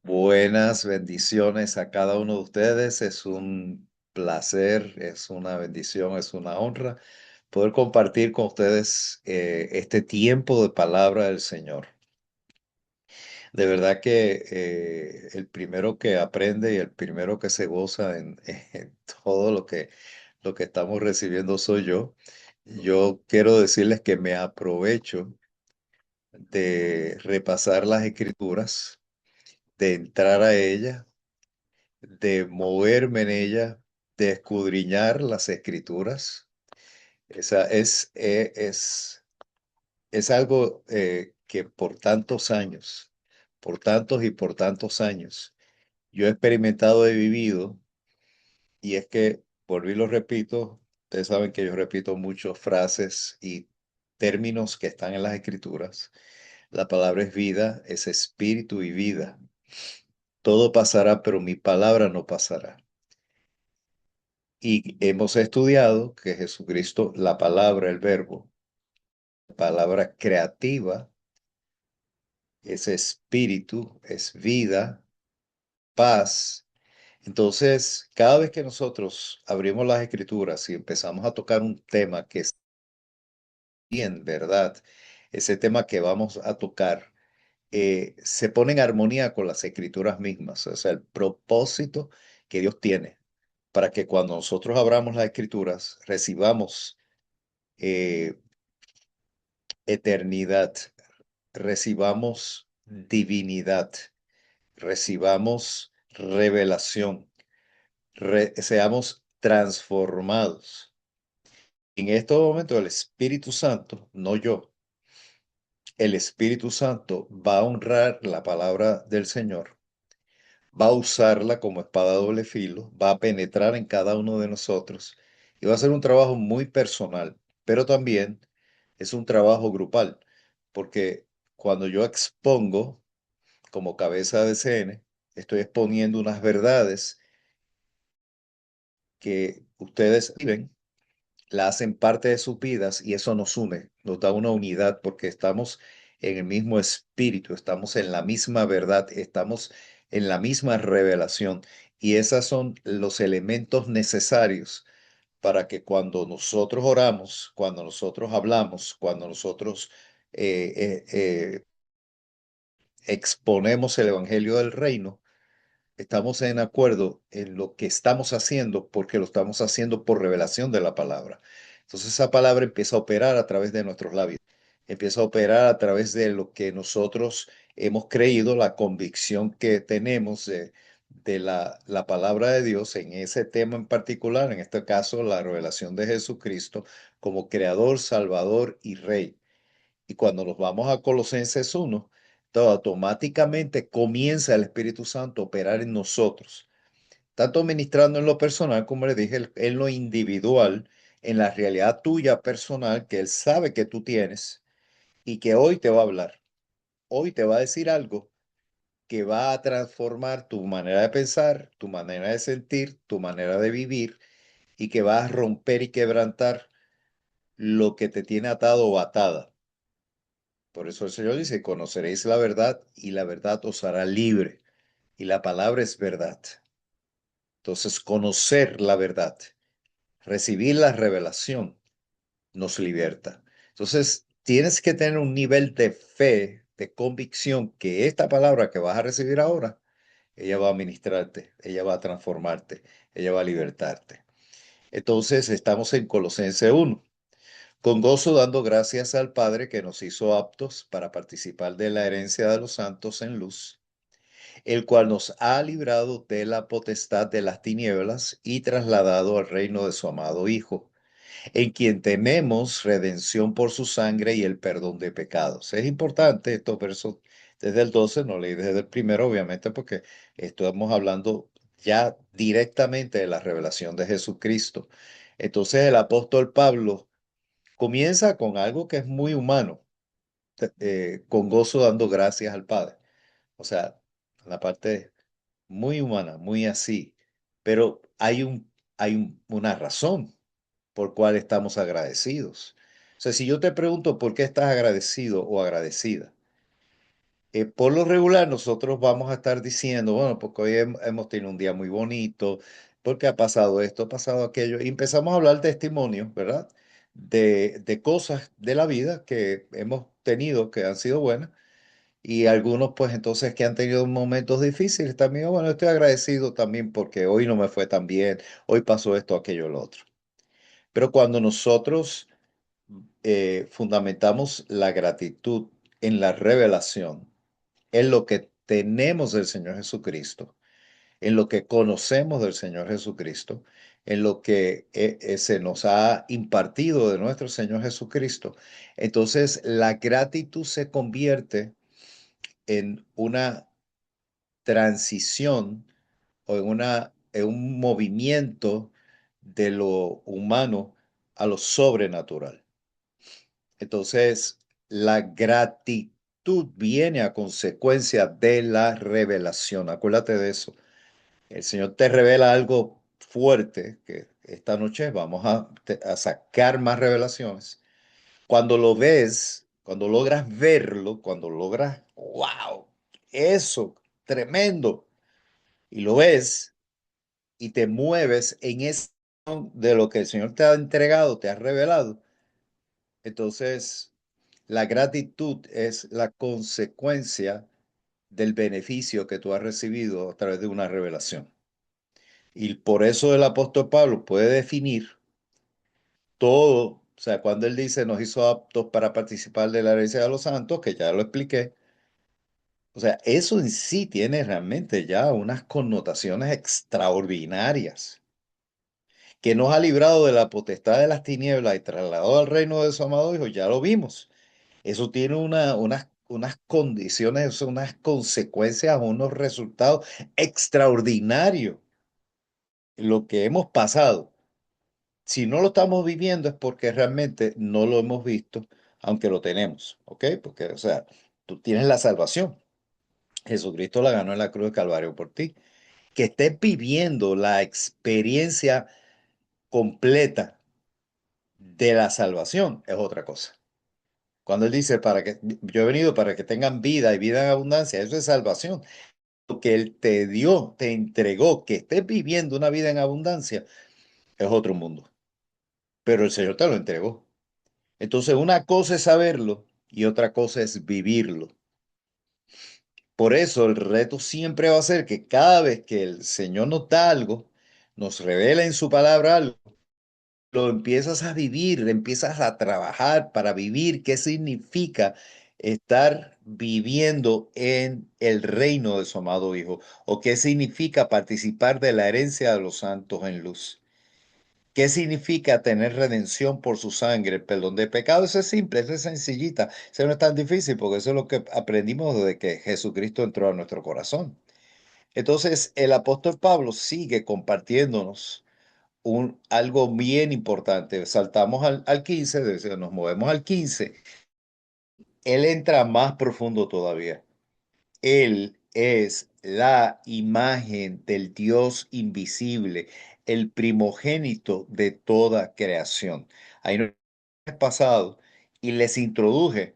Buenas bendiciones a cada uno de ustedes. Es un placer, es una bendición, es una honra poder compartir con ustedes este tiempo de palabra del Señor. De verdad que el primero que aprende y el primero que se goza en, en todo lo que estamos recibiendo soy yo. Yo quiero decirles que me aprovecho de repasar las escrituras, de entrar a ellas, de moverme en ella, de escudriñar las escrituras. Esa es algo que por tantos años, por tantos y por tantos años, yo he experimentado, he vivido, y es que, volví y lo repito, ustedes saben que yo repito muchas frases y términos que están en las escrituras. La palabra es vida, es espíritu y vida. Todo pasará, pero mi palabra no pasará. Y hemos estudiado que Jesucristo, la palabra, el verbo, palabra creativa, es espíritu, es vida, paz. Entonces, cada vez que nosotros abrimos las escrituras y empezamos a tocar un tema que es bien, ¿verdad? Ese tema que vamos a tocar se pone en armonía con las escrituras mismas, o sea, el propósito que Dios tiene para que cuando nosotros abramos las escrituras recibamos eh, eternidad, recibamos divinidad, recibamos revelación, seamos transformados. En estos momentos el Espíritu Santo, no yo, el Espíritu Santo va a honrar la palabra del Señor, va a usarla como espada de doble filo, va a penetrar en cada uno de nosotros y va a ser un trabajo muy personal, pero también es un trabajo grupal, porque cuando yo expongo como cabeza de CN, estoy exponiendo unas verdades que ustedes viven, la hacen parte de sus vidas y eso nos une, nos da una unidad porque estamos en el mismo espíritu, estamos en la misma verdad, estamos en la misma revelación y esos son los elementos necesarios para que cuando nosotros oramos, cuando nosotros hablamos, cuando nosotros exponemos el Evangelio del Reino, estamos en acuerdo en lo que estamos haciendo porque lo estamos haciendo por revelación de la palabra. Entonces esa palabra empieza a operar a través de nuestros labios, empieza a operar a través de lo que nosotros hemos creído, la convicción que tenemos de la palabra de Dios en ese tema en particular, en este caso la revelación de Jesucristo como creador, salvador y rey. Y cuando nos vamos a Colosenses 1, todo automáticamente comienza el Espíritu Santo a operar en nosotros, tanto ministrando en lo personal, como le dije, en lo individual, en la realidad tuya personal que Él sabe que tú tienes y que hoy te va a hablar, hoy te va a decir algo que va a transformar tu manera de pensar, tu manera de sentir, tu manera de vivir y que va a romper y quebrantar lo que te tiene atado o atada. Por eso el Señor dice, conoceréis la verdad y la verdad os hará libre. Y la palabra es verdad. Entonces, conocer la verdad, recibir la revelación, nos liberta. Entonces, tienes que tener un nivel de fe, de convicción, que esta palabra que vas a recibir ahora, ella va a ministrarte, ella va a transformarte, ella va a libertarte. Entonces, estamos en Colosenses 1. Con gozo dando gracias al Padre que nos hizo aptos para participar de la herencia de los santos en luz, el cual nos ha librado de la potestad de las tinieblas y trasladado al reino de su amado Hijo, en quien tenemos redención por su sangre y el perdón de pecados. Es importante estos versos desde el 12, no leí desde el primero, obviamente, porque estamos hablando ya directamente de la revelación de Jesucristo. Entonces el apóstol Pablo comienza con algo que es muy humano, con gozo dando gracias al Padre. O sea, la parte muy humana, muy así. Pero una razón por cual estamos agradecidos. O sea, si yo te pregunto por qué estás agradecido o agradecida, Por lo regular, nosotros vamos a estar diciendo, bueno, porque hoy hemos tenido un día muy bonito, porque ha pasado esto, ha pasado aquello, y empezamos a hablar testimonios, ¿verdad? De cosas de la vida que hemos tenido que han sido buenas, y algunos, pues entonces, que han tenido momentos difíciles también, bueno, estoy agradecido también porque hoy no me fue tan bien, hoy pasó esto, aquello, lo otro. Pero cuando nosotros fundamentamos la gratitud en la revelación, en lo que tenemos del Señor Jesucristo, en lo que conocemos del Señor Jesucristo, en lo que se nos ha impartido de nuestro Señor Jesucristo, entonces la gratitud se convierte en una transición o en un movimiento de lo humano a lo sobrenatural. Entonces, la gratitud viene a consecuencia de la revelación. Acuérdate de eso. El Señor te revela algo fuerte, que esta noche vamos a sacar más revelaciones. Cuando lo ves, cuando logras verlo, cuando logras, wow, eso, tremendo, y lo ves y te mueves en eso de lo que el Señor te ha entregado, te ha revelado, entonces la gratitud es la consecuencia del beneficio que tú has recibido a través de una revelación. Y por eso el apóstol Pablo puede definir todo, o sea, cuando él dice nos hizo aptos para participar de la herencia de los santos, que ya lo expliqué, o sea, eso en sí tiene realmente ya unas connotaciones extraordinarias, que nos ha librado de la potestad de las tinieblas y trasladado al reino de su amado Hijo, ya lo vimos. Eso tiene unas condiciones, unas consecuencias, unos resultados extraordinarios. Lo que hemos pasado, si no lo estamos viviendo es porque realmente no lo hemos visto, aunque lo tenemos, ¿ok? Porque, o sea, tú tienes la salvación. Jesucristo la ganó en la cruz de Calvario por ti. Que estés viviendo la experiencia completa de la salvación es otra cosa. Cuando él dice, para que yo he venido para que tengan vida y vida en abundancia, eso es salvación. Lo que él te dio, te entregó, que estés viviendo una vida en abundancia, es otro mundo. Pero el Señor te lo entregó. Entonces, una cosa es saberlo y otra cosa es vivirlo. Por eso el reto siempre va a ser que cada vez que el Señor nos da algo, nos revela en su palabra algo, lo empiezas a vivir, empiezas a trabajar para vivir. ¿Qué significa estar viviendo en el reino de su amado Hijo? ¿O qué significa participar de la herencia de los santos en luz? ¿Qué significa tener redención por su sangre, el perdón de pecado? Eso es simple, eso es sencillita. Eso no es tan difícil porque eso es lo que aprendimos desde que Jesucristo entró a nuestro corazón. Entonces, el apóstol Pablo sigue compartiéndonos algo bien importante. Saltamos al 15, nos movemos al 15. Él entra más profundo todavía. Él es la imagen del Dios invisible, el primogénito de toda creación. Ahí no he pasado y les introduje,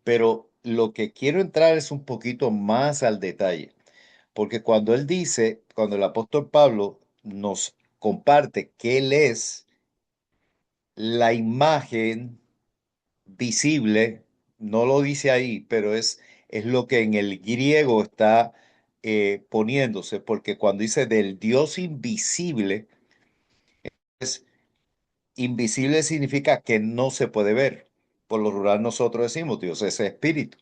pero lo que quiero entrar es un poquito más al detalle, porque cuando él dice, cuando el apóstol Pablo nos comparte que él es la imagen visible, no lo dice ahí, pero es lo que en el griego está poniéndose, porque cuando dice del Dios invisible, es invisible significa que no se puede ver. Por lo rural nosotros decimos Dios es espíritu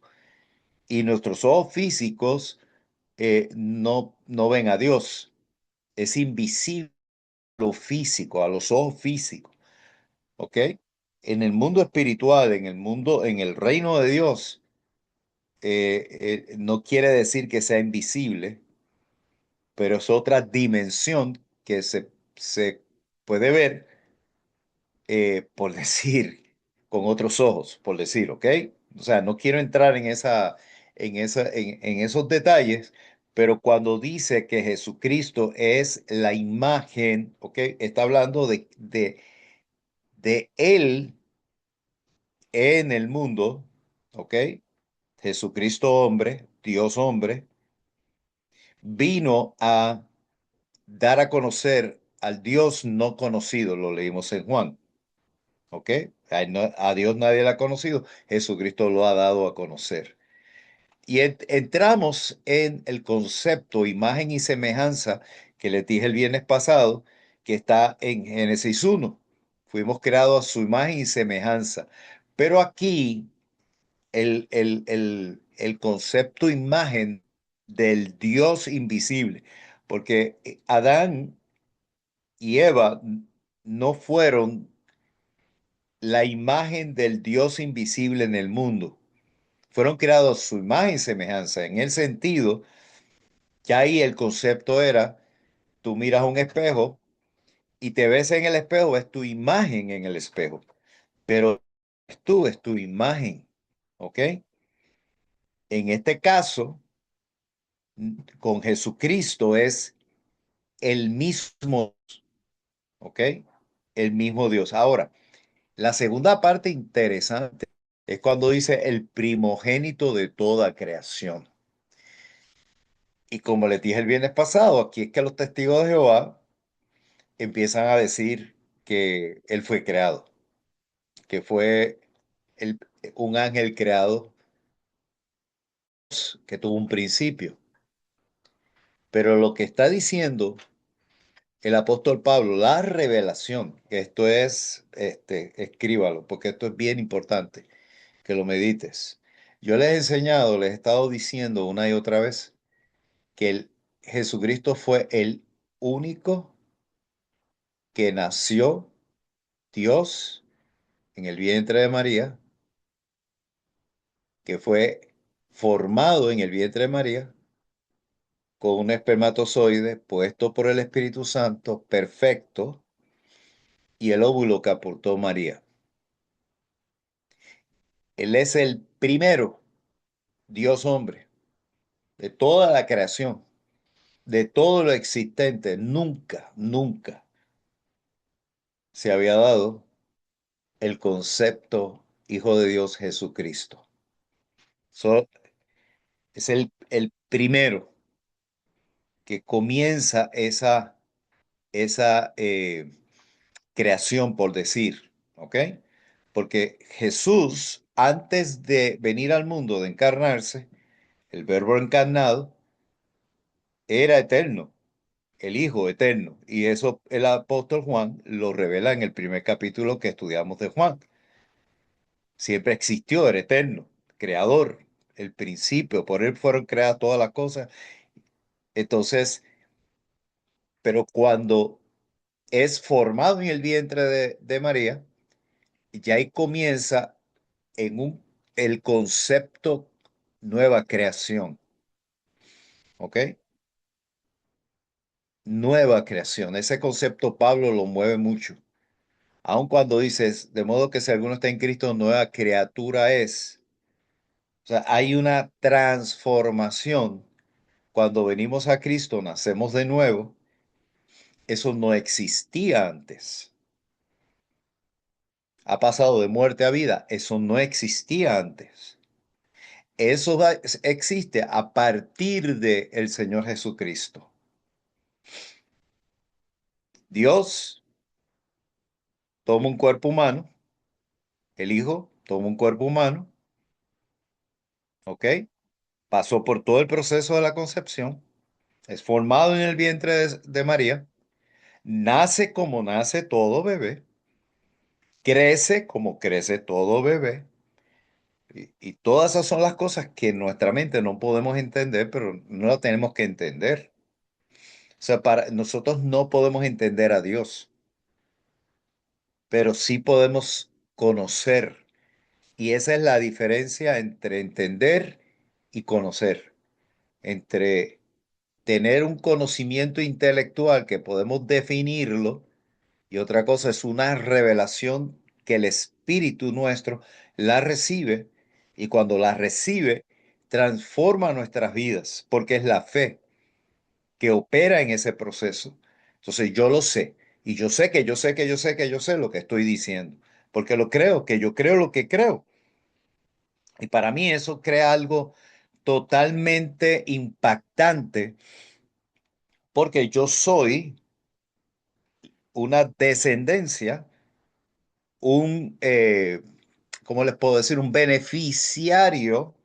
y nuestros ojos físicos no ven a Dios. Es invisible a lo físico, a los ojos físicos, ¿ok? En el mundo espiritual, en el mundo, en el reino de Dios, no quiere decir que sea invisible, pero es otra dimensión que se puede ver, por decir, con otros ojos, por decir, ¿ok? O sea, no quiero entrar en esos detalles, pero cuando dice que Jesucristo es la imagen, ¿ok? Está hablando de Él en el mundo, ¿ok? Jesucristo hombre, Dios hombre, vino a dar a conocer al Dios no conocido, lo leímos en Juan, ¿ok? A Dios nadie lo ha conocido, Jesucristo lo ha dado a conocer. Y entramos en el concepto imagen y semejanza que les dije el viernes pasado, que está en Génesis 1. Fuimos creados a su imagen y semejanza. Pero aquí el concepto imagen del Dios invisible, porque Adán y Eva no fueron la imagen del Dios invisible en el mundo. Fueron creados a su imagen y semejanza, en el sentido que ahí el concepto era, tú miras un espejo y te ves en el espejo, ves tu imagen en el espejo, pero tú es tu imagen, ¿ok? En este caso, con Jesucristo es el mismo, ¿ok? El mismo Dios. Ahora, la segunda parte interesante es cuando dice el primogénito de toda creación. Y como les dije el viernes pasado, aquí es que los testigos de Jehová empiezan a decir que él fue creado, que fue el- un ángel creado que tuvo un principio. Pero lo que está diciendo el apóstol Pablo, la revelación, que esto es, escríbalo, porque esto es bien importante, que lo medites. Yo les he enseñado, les he estado diciendo una y otra vez que Jesucristo fue el único que nació Dios en el vientre de María, que fue formado en el vientre de María con un espermatozoide puesto por el Espíritu Santo perfecto y el óvulo que aportó María. Él es el primero Dios hombre de toda la creación, de todo lo existente. Nunca, nunca se había dado el concepto Hijo de Dios Jesucristo. Es el primero que comienza esa creación, por decir, ¿ok? Porque Jesús, antes de venir al mundo, de encarnarse, el verbo encarnado, era eterno, el Hijo eterno. Y eso el apóstol Juan lo revela en el primer capítulo que estudiamos de Juan. Siempre existió, era eterno, creador, el principio, por él fueron creadas todas las cosas. Entonces, pero cuando es formado en el vientre de María, ya ahí comienza en el concepto nueva creación, ¿ok? Nueva creación. Ese concepto Pablo lo mueve mucho. Aun cuando dices, de modo que si alguno está en Cristo, nueva criatura es. O sea, hay una transformación. Cuando venimos a Cristo, nacemos de nuevo. Eso no existía antes. Ha pasado de muerte a vida. Eso no existía antes. Eso existe a partir de el Señor Jesucristo. Dios toma un cuerpo humano, el Hijo toma un cuerpo humano, ¿ok? Pasó por todo el proceso de la concepción, es formado en el vientre de María, nace como nace todo bebé, crece como crece todo bebé, y todas esas son las cosas que en nuestra mente no podemos entender, pero no las tenemos que entender. O sea, para nosotros no podemos entender a Dios, pero sí podemos conocer. Y esa es la diferencia entre entender y conocer, entre tener un conocimiento intelectual que podemos definirlo y otra cosa es una revelación que el espíritu nuestro la recibe y cuando la recibe transforma nuestras vidas porque es la fe que opera en ese proceso. Entonces yo lo sé y yo sé que yo sé que yo sé que yo sé lo que estoy diciendo porque lo creo, que yo creo lo que creo. Y para mí eso crea algo totalmente impactante porque yo soy una descendencia, ¿cómo les puedo decir? Un beneficiario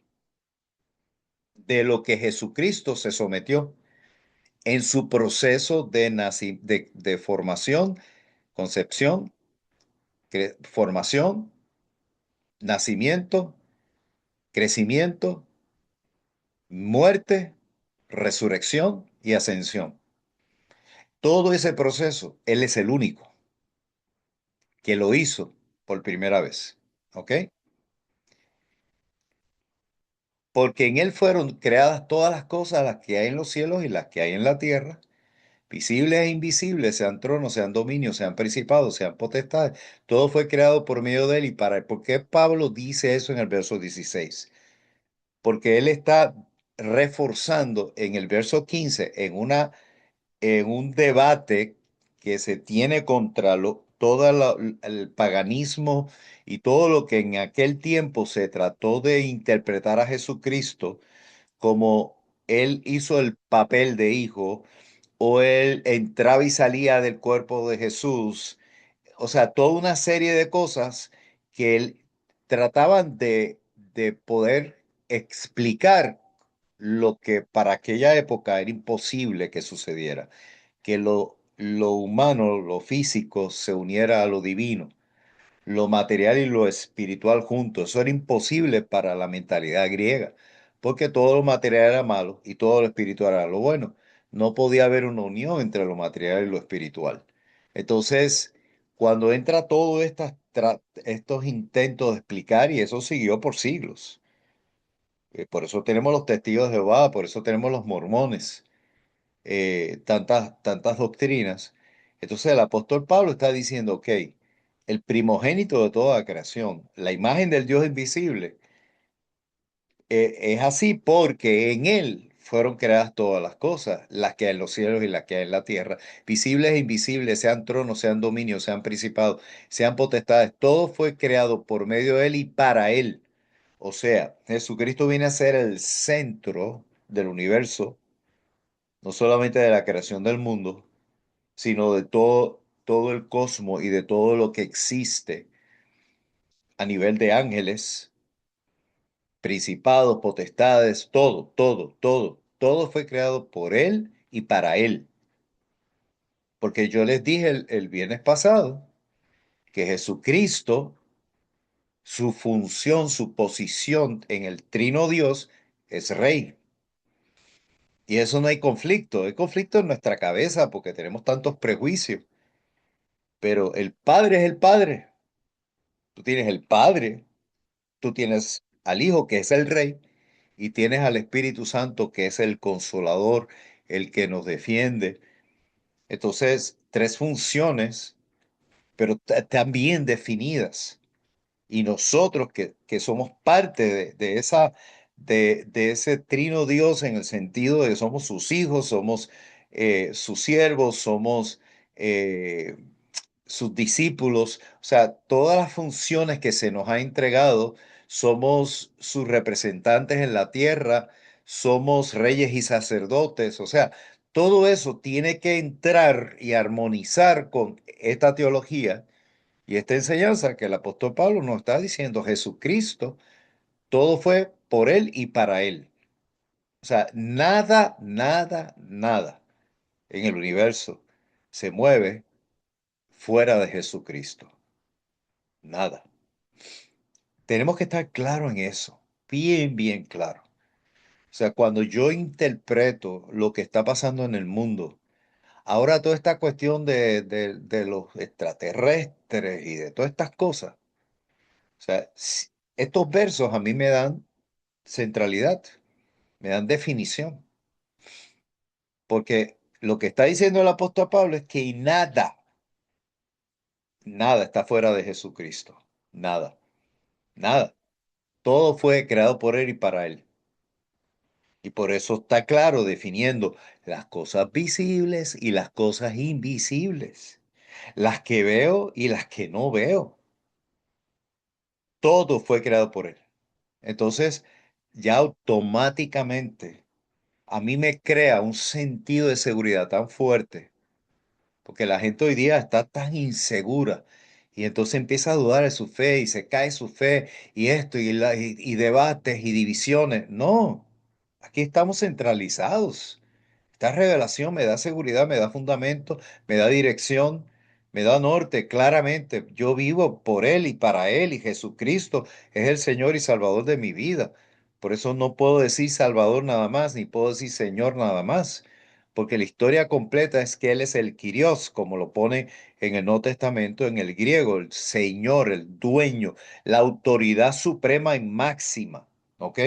de lo que Jesucristo se sometió en su proceso de formación, concepción, formación, nacimiento, crecimiento, muerte, resurrección y ascensión. Todo ese proceso, Él es el único que lo hizo por primera vez. ¿Ok? Porque en Él fueron creadas todas las cosas, las que hay en los cielos y las que hay en la tierra, visibles e invisibles, sean tronos, sean dominios, sean principados, sean potestades. Todo fue creado por medio de Él y para Él. ¿Por qué Pablo dice eso en el verso 16? Porque él está reforzando en el verso 15, en un debate que se tiene contra el paganismo y todo lo que en aquel tiempo se trató de interpretar a Jesucristo como él hizo el papel de hijo o él entraba y salía del cuerpo de Jesús, o sea, toda una serie de cosas que él trataban de poder explicar lo que para aquella época era imposible que sucediera, que lo humano, lo físico, se uniera a lo divino, lo material y lo espiritual juntos. Eso era imposible para la mentalidad griega, porque todo lo material era malo y todo lo espiritual era lo bueno. No podía haber una unión entre lo material y lo espiritual. Entonces, cuando entra todo estos intentos de explicar, y eso siguió por siglos. Por eso tenemos los testigos de Jehová, por eso tenemos los mormones, tantas doctrinas. Entonces el apóstol Pablo está diciendo, ok, el primogénito de toda la creación, la imagen del Dios invisible, es así porque en él fueron creadas todas las cosas, las que hay en los cielos y las que hay en la tierra, visibles e invisibles, sean tronos, sean dominios, sean principados, sean potestades, todo fue creado por medio de él y para él. O sea, Jesucristo viene a ser el centro del universo, no solamente de la creación del mundo, sino de todo el cosmos y de todo lo que existe a nivel de ángeles, principados, potestades, todo fue creado por Él y para Él. Porque yo les dije el viernes pasado que Jesucristo, su función, su posición en el trino Dios es rey. Y eso no hay conflicto en nuestra cabeza porque tenemos tantos prejuicios, pero el Padre es el Padre. Tú tienes el Padre, tú tienes al Hijo, que es el Rey, y tienes al Espíritu Santo, que es el Consolador, el que nos defiende. Entonces, tres funciones, pero también definidas. Y nosotros que somos parte de ese trino Dios en el sentido de que somos sus hijos, somos sus siervos, somos eh, sus discípulos, o sea, todas las funciones que se nos ha entregado, somos sus representantes en la tierra, somos reyes y sacerdotes, o sea, todo eso tiene que entrar y armonizar con esta teología y esta enseñanza que el apóstol Pablo nos está diciendo, Jesucristo, todo fue por él y para él. O sea, nada en el universo se mueve fuera de Jesucristo. Nada. Tenemos que estar claro en eso, bien claro. O sea, cuando yo interpreto lo que está pasando en el mundo, ahora toda esta cuestión de los extraterrestres y de todas estas cosas, o sea, estos versos a mí me dan centralidad, me dan definición, porque lo que está diciendo el apóstol Pablo es que nada está fuera de Jesucristo, nada, nada. Todo fue creado por Él y para Él. Y por eso está claro definiendo las cosas visibles y las cosas invisibles, las que veo y las que no veo. Todo fue creado por Él. Entonces, ya automáticamente a mí me crea un sentido de seguridad tan fuerte, porque la gente hoy día está tan insegura y entonces empieza a dudar de su fe y se cae su fe y esto y debates y divisiones. No, aquí estamos centralizados. Esta revelación me da seguridad, me da fundamento, me da dirección, me da norte, claramente. Yo vivo por Él y para Él y Jesucristo es el Señor y Salvador de mi vida. Por eso no puedo decir Salvador nada más, ni puedo decir Señor nada más, porque la historia completa es que Él es el Kyrios, como lo pone en el Nuevo Testamento, en el griego, el Señor, el dueño, la autoridad suprema y máxima. ¿Ok?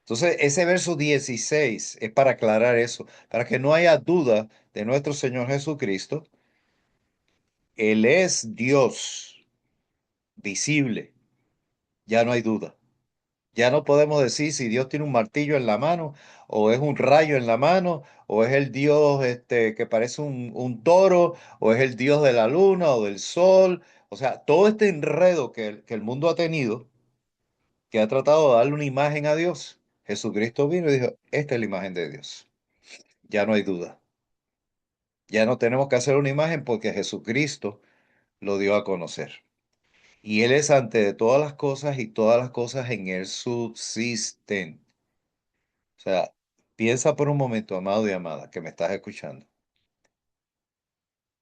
Entonces, ese verso 16 es para aclarar eso, para que no haya duda de nuestro Señor Jesucristo. Él es Dios visible, ya no hay duda. Ya no podemos decir si Dios tiene un martillo en la mano, o es un rayo en la mano, o es el Dios que parece un toro, o es el Dios de la luna o del sol. O sea, todo este enredo que el mundo ha tenido, que ha tratado de darle una imagen a Dios, Jesucristo vino y dijo, esta es la imagen de Dios. Ya no hay duda. Ya no tenemos que hacer una imagen porque Jesucristo lo dio a conocer. Y Él es ante de todas las cosas y todas las cosas en Él subsisten. O sea, piensa por un momento, amado y amada, que me estás escuchando.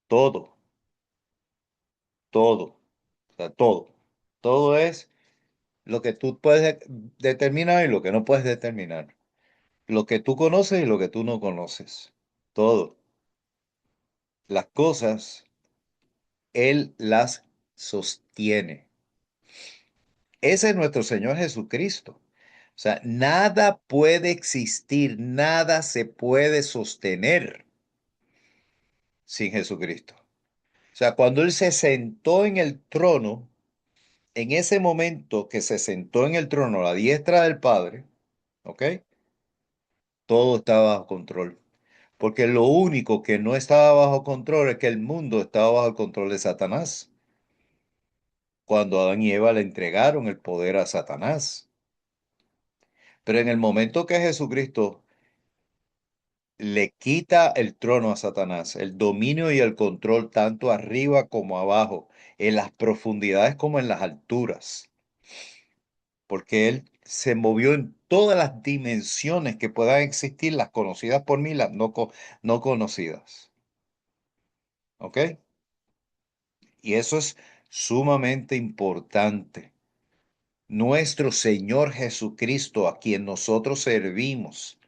Todo, todo, o sea, todo. Todo es lo que tú puedes determinar y lo que no puedes determinar. Lo que tú conoces y lo que tú no conoces. Todo. Las cosas, Él las sostiene. Ese es nuestro Señor Jesucristo. O sea, nada puede existir, nada se puede sostener sin Jesucristo. O sea, cuando Él se sentó en el trono, en ese momento que se sentó en el trono a la diestra del Padre, ¿ok? Todo estaba bajo control. Porque lo único que no estaba bajo control es que el mundo estaba bajo el control de Satanás. Cuando Adán y Eva le entregaron el poder a Satanás. Pero en el momento que Jesucristo le quita el trono a Satanás, el dominio y el control tanto arriba como abajo, en las profundidades como en las alturas, porque él se movió en todas las dimensiones que puedan existir, las conocidas por mí, las no conocidas. ¿Ok? Y eso es sumamente importante. Nuestro Señor Jesucristo, a quien nosotros servimos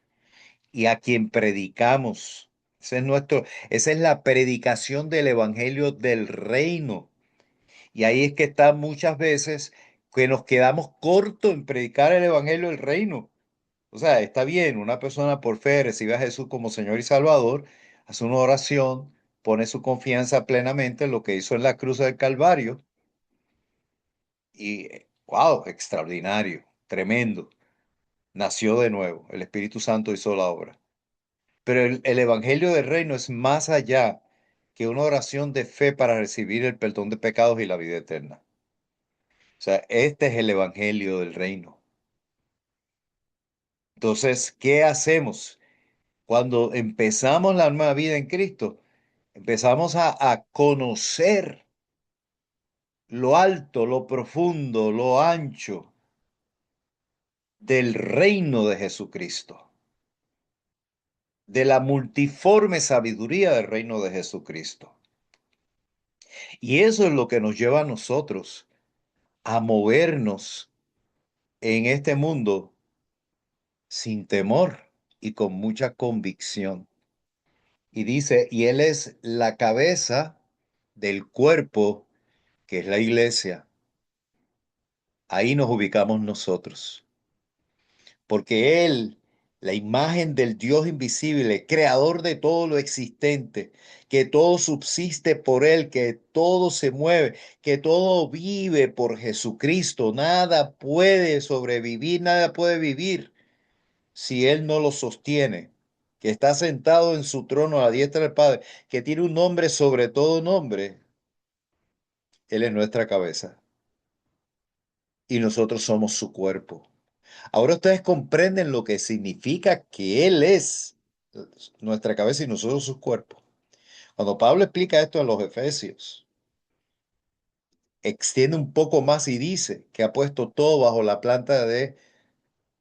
y a quien predicamos. Esa es la predicación del evangelio del reino. Y ahí es que está muchas veces que nos quedamos cortos en predicar el evangelio del reino. O sea, está bien, una persona por fe recibe a Jesús como Señor y Salvador, hace una oración, pone su confianza plenamente en lo que hizo en la cruz del Calvario y, wow, extraordinario, tremendo. Nació de nuevo, el Espíritu Santo hizo la obra. Pero el Evangelio del Reino es más allá que una oración de fe para recibir el perdón de pecados y la vida eterna. O sea, este es el Evangelio del Reino. Entonces, ¿qué hacemos cuando empezamos la nueva vida en Cristo? Empezamos a conocer lo alto, lo profundo, lo ancho del reino de Jesucristo, de la multiforme sabiduría del reino de Jesucristo. Y eso es lo que nos lleva a nosotros a movernos en este mundo sin temor y con mucha convicción. Y dice, y Él es la cabeza del cuerpo que es la iglesia. Ahí nos ubicamos nosotros, porque Él, la imagen del Dios invisible, creador de todo lo existente, que todo subsiste por Él, que todo se mueve, que todo vive por Jesucristo, nada puede sobrevivir, nada puede vivir si Él no lo sostiene, que está sentado en su trono a la diestra del Padre, que tiene un nombre sobre todo nombre, Él es nuestra cabeza. y nosotros somos su cuerpo. Ahora ustedes comprenden lo que significa que Él es nuestra cabeza y nosotros su cuerpo. Cuando Pablo explica esto a los Efesios, extiende un poco más y dice que ha puesto todo bajo la planta de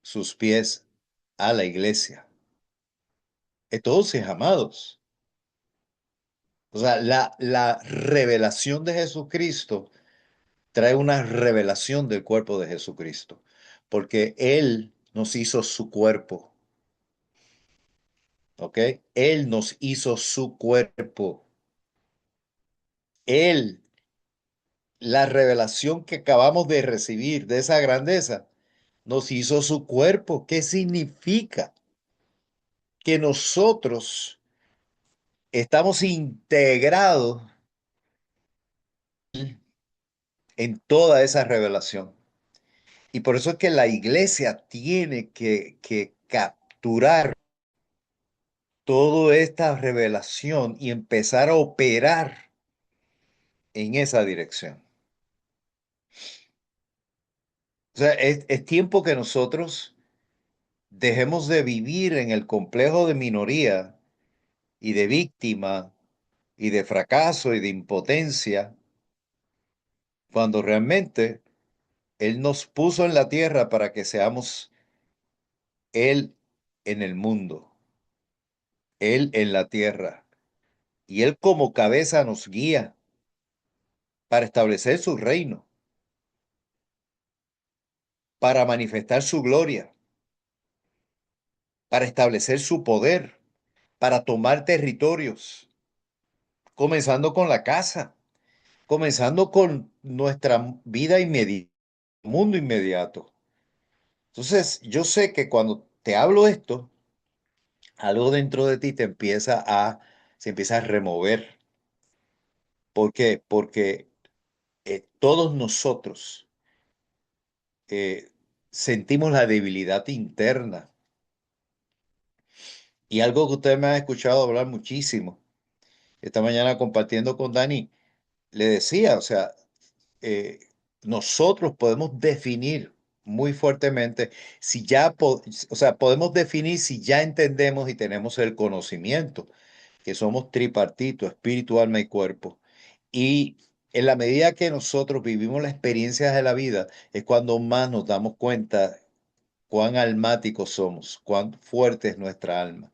sus pies a la iglesia. Entonces, amados, o sea, la revelación de Jesucristo trae una revelación del cuerpo de Jesucristo, porque Él nos hizo su cuerpo, ¿ok? Él nos hizo su cuerpo. Él, la revelación que acabamos de recibir de esa grandeza, nos hizo su cuerpo. ¿Qué significa? Que nosotros estamos integrados en toda esa revelación. Y por eso es que la iglesia tiene que capturar toda esta revelación y empezar a operar en esa dirección. O sea, es tiempo que nosotros dejemos de vivir en el complejo de minoría y de víctima y de fracaso y de impotencia, cuando realmente Él nos puso en la tierra para que seamos Él en el mundo, Él en la tierra, y Él como cabeza nos guía para establecer su reino, para manifestar su gloria, para establecer su poder, para tomar territorios, comenzando con la casa, comenzando con nuestra vida inmediata, mundo inmediato. Entonces, yo sé que cuando te hablo esto, algo dentro de ti se empieza a remover. ¿Por qué? Porque todos nosotros eh, sentimos la debilidad interna. Y algo que usted me ha escuchado hablar muchísimo, esta mañana compartiendo con Dani, le decía, o sea, eh, nosotros podemos definir muy fuertemente si o sea, podemos definir si ya entendemos y tenemos el conocimiento, que somos tripartito, espíritu, alma y cuerpo. Y en la medida que nosotros vivimos las experiencias de la vida, es cuando más nos damos cuenta cuán almáticos somos, cuán fuerte es nuestra alma,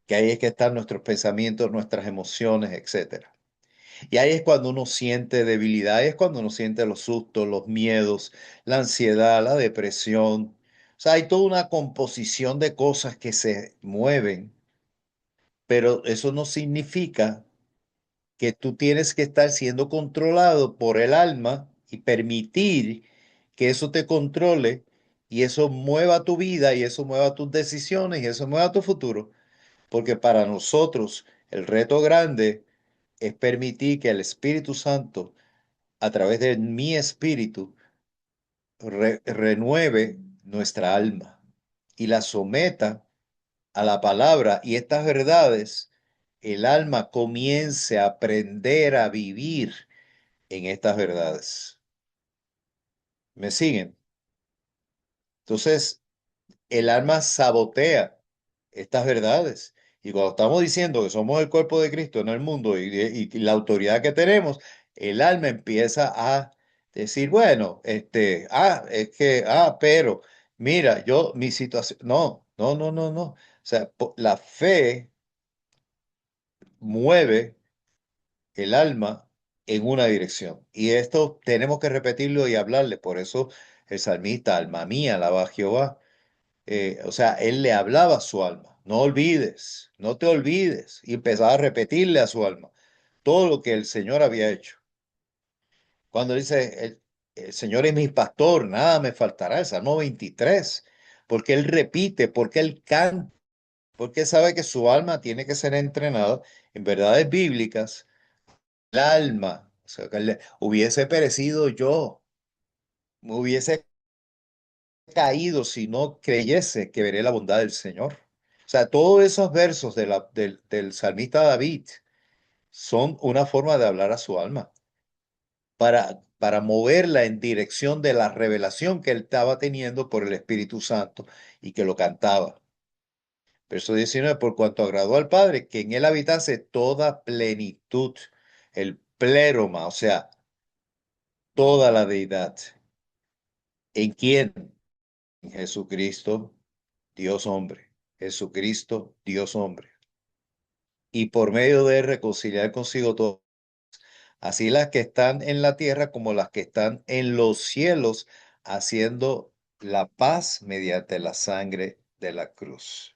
que ahí es que están nuestros pensamientos, nuestras emociones, etcétera. Y ahí es cuando uno siente debilidad, ahí es cuando uno siente los sustos, los miedos, la ansiedad, la depresión. O sea, hay toda una composición de cosas que se mueven, pero eso no significa que tú tienes que estar siendo controlado por el alma y permitir que eso te controle y eso mueva tu vida y eso mueva tus decisiones y eso mueva tu futuro. Porque para nosotros el reto grande es permitir que el Espíritu Santo, a través de mi espíritu, renueve nuestra alma y la someta a la palabra y estas verdades, el alma comience a aprender a vivir en estas verdades. ¿Me siguen? Entonces, el alma sabotea estas verdades. Y cuando estamos diciendo que somos el cuerpo de Cristo en el mundo y la autoridad que tenemos, el alma empieza a decir, bueno, es que, pero, mira, mi situación, no, no, no, no, no. O sea, la fe mueve el alma en una dirección. Y esto tenemos que repetirlo y hablarle. Por eso el salmista, alma mía, alaba a Jehová. O sea, él le hablaba a su alma. No olvides, no te olvides. Y empezaba a repetirle a su alma todo lo que el Señor había hecho. Cuando dice, el Señor es mi pastor, nada me faltará. El Salmo 23. Porque él repite, porque él canta, porque sabe que su alma tiene que ser entrenada en verdades bíblicas. El alma, o sea, que hubiese perecido yo, me hubiese caído si no creyese que veré la bondad del Señor. O sea, todos esos versos del salmista David son una forma de hablar a su alma, para para moverla en dirección de la revelación que él estaba teniendo por el Espíritu Santo y que lo cantaba. Verso 19, por cuanto agradó al Padre, que en él habitase toda plenitud, el pléroma, o sea, toda la deidad. ¿En quién? En Jesucristo, Dios hombre. Jesucristo, Dios hombre. Y por medio de él reconciliar consigo todo, así las que están en la tierra como las que están en los cielos, haciendo la paz mediante la sangre de la cruz.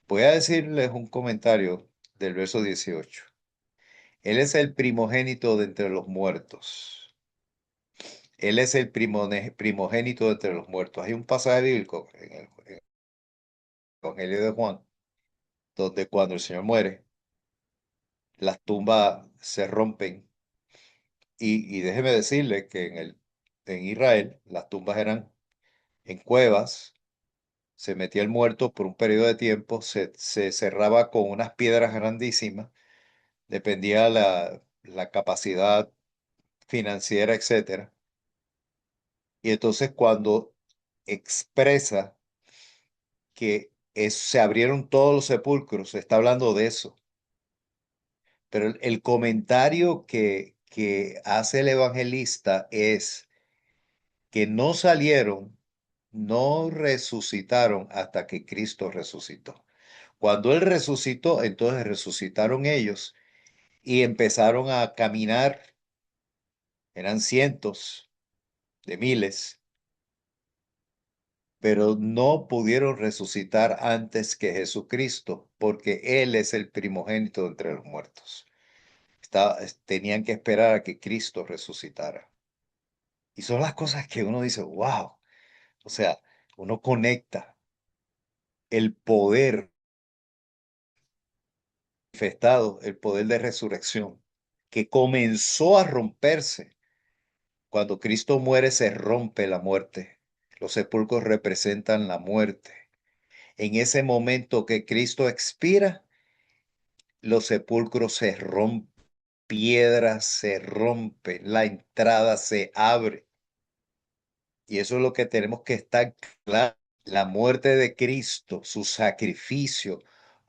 Voy a decirles un comentario del verso 18. Él es el primogénito de entre los muertos. Él es el primogénito de entre los muertos. Hay un pasaje bíblico en el Evangelio de Juan, donde cuando el Señor muere, las tumbas se rompen. Y déjeme decirle que en Israel las tumbas eran en cuevas, se metía el muerto por un periodo de tiempo, se cerraba con unas piedras grandísimas, dependía la capacidad financiera, etcétera. Y entonces cuando expresa que se abrieron todos los sepulcros, se está hablando de eso. Pero el comentario que hace el evangelista es que no salieron, no resucitaron hasta que Cristo resucitó. Cuando Él resucitó, entonces resucitaron ellos y empezaron a caminar, eran cientos de miles, pero no pudieron resucitar antes que Jesucristo, porque Él es el primogénito entre los muertos. Tenían que esperar a que Cristo resucitara. Y son las cosas que uno dice, wow, o sea, uno conecta el poder manifestado, el poder de resurrección, que comenzó a romperse. Cuando Cristo muere, se rompe la muerte. Los sepulcros representan la muerte. En ese momento que Cristo expira, los sepulcros se rompen, piedras se rompen, la entrada se abre. Y eso es lo que tenemos que estar claro. La muerte de Cristo, su sacrificio,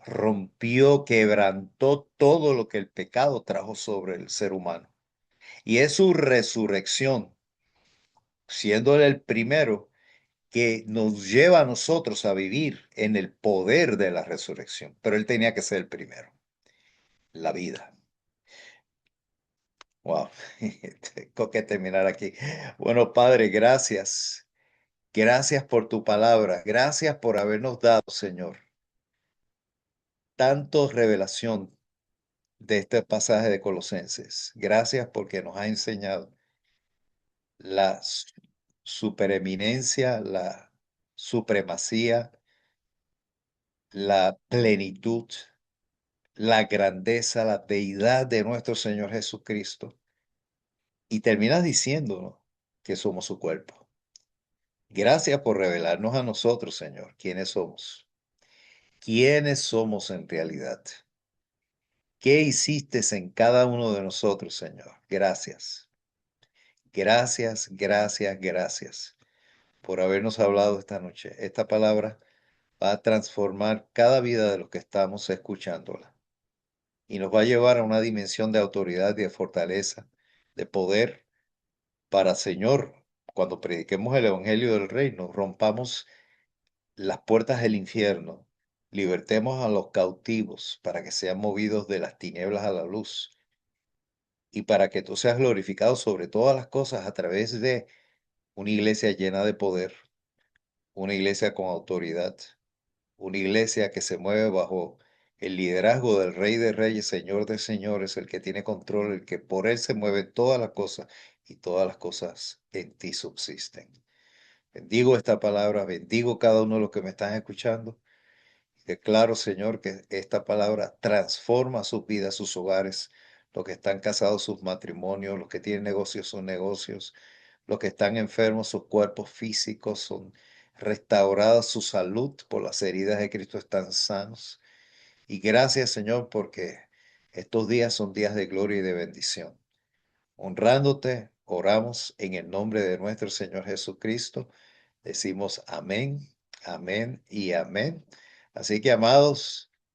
rompió, quebrantó todo lo que el pecado trajo sobre el ser humano. Y es su resurrección, siendo él el primero, que nos lleva a nosotros a vivir en el poder de la resurrección. Pero él tenía que ser el primero, la vida. Wow, tengo que terminar aquí. Bueno, Padre, gracias. Gracias por tu palabra. Gracias por habernos dado, Señor, tanto revelación de este pasaje de Colosenses. Gracias porque nos ha enseñado la supereminencia, la supremacía, la plenitud, la grandeza, la deidad de nuestro Señor Jesucristo. Y terminas diciéndonos que somos su cuerpo. Gracias por revelarnos a nosotros, Señor, quiénes somos. ¿Quiénes somos en realidad? ¿Qué hiciste en cada uno de nosotros, Señor? Gracias. Gracias, gracias, gracias por habernos hablado esta noche. Esta palabra va a transformar cada vida de los que estamos escuchándola y nos va a llevar a una dimensión de autoridad y de fortaleza, de poder para, Señor, cuando prediquemos el Evangelio del Reino, rompamos las puertas del infierno, libertemos a los cautivos para que sean movidos de las tinieblas a la luz y para que tú seas glorificado sobre todas las cosas a través de una iglesia llena de poder, una iglesia con autoridad, una iglesia que se mueve bajo el liderazgo del Rey de Reyes, Señor de Señores, el que tiene control, el que por él se mueven todas las cosas y todas las cosas en ti subsisten. Bendigo esta palabra, bendigo cada uno de los que me están escuchando. Declaro, Señor, que esta palabra transforma sus vidas, sus hogares, los que están casados, sus matrimonios, los que tienen negocios, sus negocios, los que están enfermos, sus cuerpos físicos son restaurados, su salud por las heridas de Cristo están sanos. Y gracias, Señor, porque estos días son días de gloria y de bendición. Honrándote, oramos en el nombre de nuestro Señor Jesucristo. Decimos amén, amén y amén. Así que, amados,